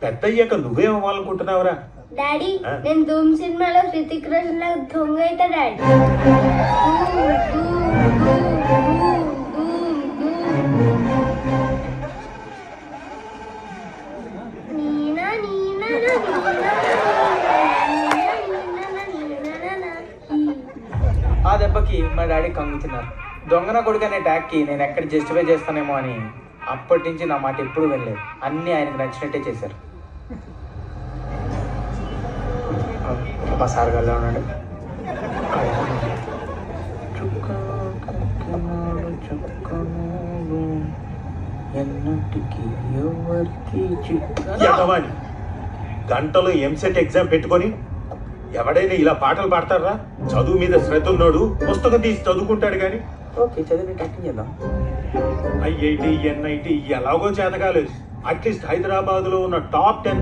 పెద్ద అయ్యాక నువ్వేం అవ్వాలనుకుంటున్నావురా? డాడీ నేను ధూమ్ సినిమాలో హృతిక్ రోషన్ లాగా దొంగ అయితే డాడీ. ఆ దెబ్బకి మా డాడీ కంగుతున్నారు. దొంగన కొడుకు అనే ట్యాగ్కి నేను ఎక్కడ జస్టిఫై చేస్తానేమో అని అప్పటి నుంచి నా మాట ఎప్పుడు వెళ్ళలేదు. అన్నీ ఆయనకు నచ్చినట్టే చేశారు. మా సార్ గారు ఉన్నాడు. ఎన్నటికి ఎవరికి ఎగవాని గంటలో ఎంసెట్ ఎగ్జామ్ పెట్టుకొని ఎవడైనా ఇలా పాటలు పాడతారా? చదువు మీద శ్రద్ధ ఉన్నాడు పుస్తకం తీసి చదువుకుంటాడు కానీ. ఓకే చదివి యాక్టింగ్ చేద్దాం. ఐఐటి ఎన్ఐటి ఎలాగో చేతకాలేదు. అట్లీస్ట్ హైదరాబాద్ లో ఉన్న టాప్ 10